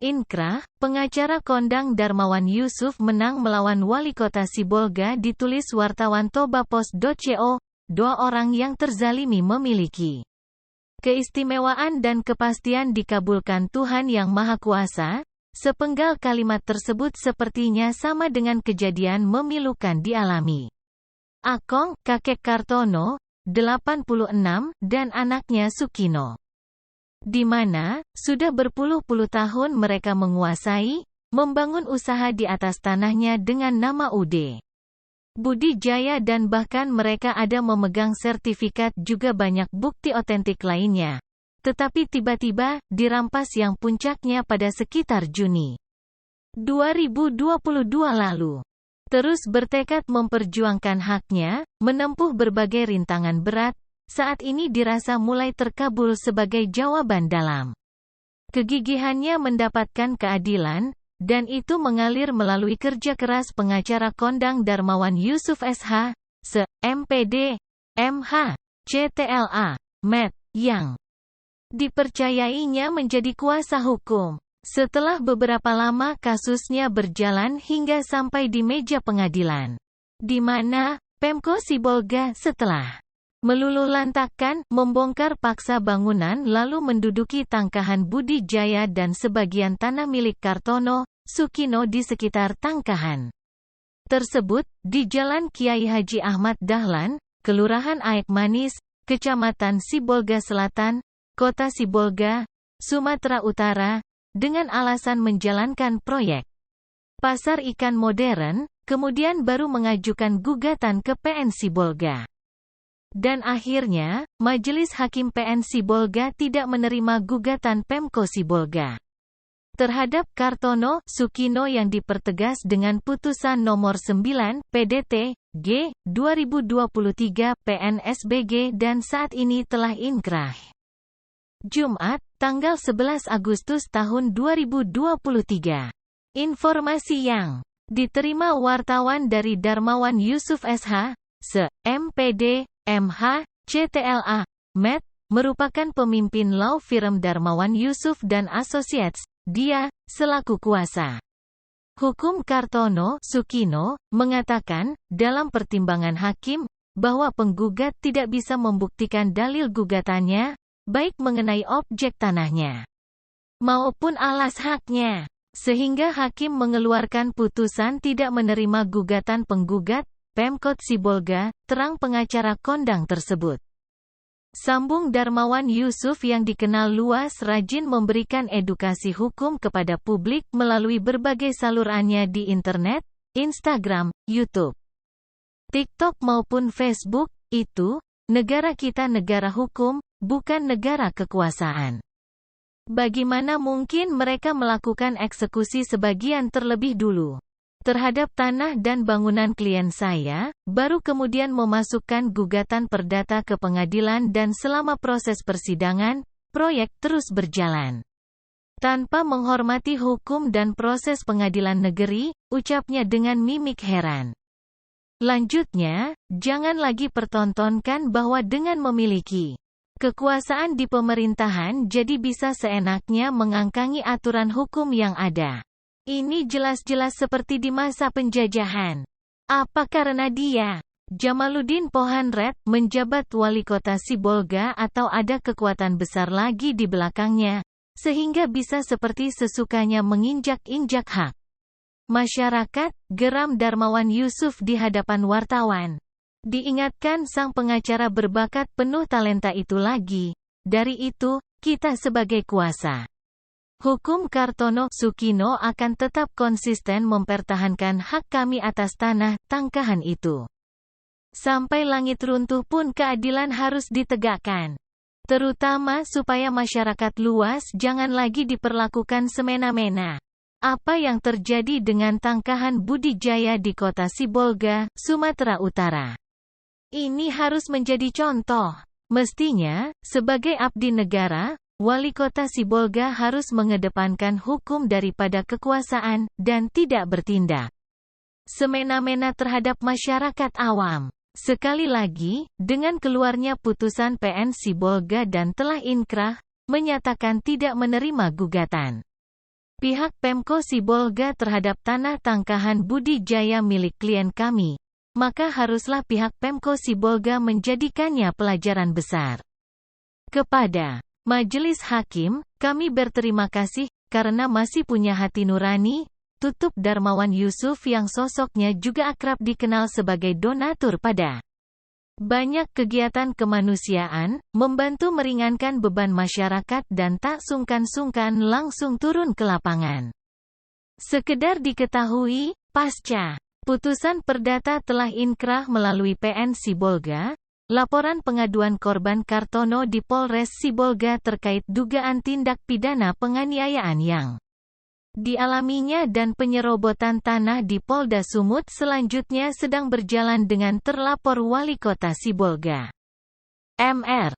Inkrah, pengacara kondang Darmawan Yusuf menang melawan Wali Kota Sibolga ditulis wartawan Tobapos.co, dua orang yang terzalimi memiliki keistimewaan dan kepastian dikabulkan Tuhan Yang Maha Kuasa. Sepenggal kalimat tersebut sepertinya sama dengan kejadian memilukan dialami Akong, kakek Kartono, 86, dan anaknya Sukino. Di mana, sudah berpuluh-puluh tahun mereka menguasai, membangun usaha di atas tanahnya dengan nama UD Budi Jaya dan bahkan mereka ada memegang sertifikat juga banyak bukti otentik lainnya. Tetapi tiba-tiba, dirampas yang puncaknya pada sekitar Juni 2022 lalu. Terus bertekad memperjuangkan haknya, menempuh berbagai rintangan berat, saat ini dirasa mulai terkabul sebagai jawaban dalam kegigihannya mendapatkan keadilan, dan itu mengalir melalui kerja keras pengacara kondang Darmawan Yusuf SH, se.MPD, MH, CTLA, MET, yang dipercayainya menjadi kuasa hukum. Setelah beberapa lama kasusnya berjalan hingga sampai di meja pengadilan, di mana Pemko Sibolga setelah meluluhlantakkan, membongkar paksa bangunan lalu menduduki tangkahan Budi Jaya dan sebagian tanah milik Kartono, Sukino di sekitar tangkahan tersebut, di Jalan Kiai Haji Ahmad Dahlan, Kelurahan Aek Manis, Kecamatan Sibolga Selatan, Kota Sibolga, Sumatera Utara, dengan alasan menjalankan proyek pasar ikan modern, kemudian baru mengajukan gugatan ke PN Sibolga. Dan akhirnya, Majelis Hakim PN Sibolga tidak menerima gugatan Pemko Sibolga terhadap Kartono, Sukino yang dipertegas dengan putusan nomor 9, PDT, G, 2023 PNSBG dan saat ini telah inkrah. Jumat, tanggal 11 Agustus tahun 2023. Informasi yang diterima wartawan dari Darmawan Yusuf SH, se.MPD, MH, CTLA, MET, merupakan pemimpin law firm Darmawan Yusuf dan Associates. Dia, selaku kuasa hukum Kartono, Sukino, mengatakan, dalam pertimbangan hakim, bahwa penggugat tidak bisa membuktikan dalil gugatannya, baik mengenai objek tanahnya maupun alas haknya, sehingga hakim mengeluarkan putusan tidak menerima gugatan penggugat, Pemkot Sibolga, terang pengacara kondang tersebut. Sambung Darmawan Yusuf yang dikenal luas rajin memberikan edukasi hukum kepada publik melalui berbagai salurannya di internet, Instagram, YouTube, TikTok maupun Facebook, itu, negara kita negara hukum, bukan negara kekuasaan. Bagaimana mungkin mereka melakukan eksekusi sebagian terlebih dulu terhadap tanah dan bangunan klien saya, baru kemudian memasukkan gugatan perdata ke pengadilan dan selama proses persidangan, proyek terus berjalan tanpa menghormati hukum dan proses pengadilan negeri, ucapnya dengan mimik heran. Lanjutnya, jangan lagi pertontonkan bahwa dengan memiliki kekuasaan di pemerintahan jadi bisa seenaknya mengangkangi aturan hukum yang ada. Ini jelas-jelas seperti di masa penjajahan. Apa karena dia, Jamaluddin Pohanret, menjabat wali kota Sibolga atau ada kekuatan besar lagi di belakangnya, sehingga bisa seperti sesukanya menginjak-injak hak masyarakat, geram Darmawan Yusuf di hadapan wartawan. Diingatkan sang pengacara berbakat penuh talenta itu lagi, dari itu, kita sebagai kuasa hukum Kartono, Sukino akan tetap konsisten mempertahankan hak kami atas tanah, tangkahan itu. Sampai langit runtuh pun keadilan harus ditegakkan. Terutama supaya masyarakat luas jangan lagi diperlakukan semena-mena. Apa yang terjadi dengan tangkahan Budi Jaya di kota Sibolga, Sumatera Utara. Ini harus menjadi contoh. Mestinya, sebagai abdi negara, Wali Kota Sibolga harus mengedepankan hukum daripada kekuasaan, dan tidak bertindak semena-mena terhadap masyarakat awam. Sekali lagi, dengan keluarnya putusan PN Sibolga dan telah inkrah, menyatakan tidak menerima gugatan pihak Pemko Sibolga terhadap tanah Tangkahan Budi Jaya milik klien kami, maka haruslah pihak Pemko Sibolga menjadikannya pelajaran besar. Kepada Majelis Hakim, kami berterima kasih, karena masih punya hati nurani, tutup Darmawan Yusuf yang sosoknya juga akrab dikenal sebagai donatur pada banyak kegiatan kemanusiaan, membantu meringankan beban masyarakat dan tak sungkan-sungkan langsung turun ke lapangan. Sekedar diketahui, pasca putusan perdata telah inkrah melalui PN Sibolga, laporan pengaduan korban Kartono di Polres Sibolga terkait dugaan tindak pidana penganiayaan yang dialaminya dan penyerobotan tanah di Polda Sumut selanjutnya sedang berjalan dengan terlapor Wali Kota Sibolga. Mr.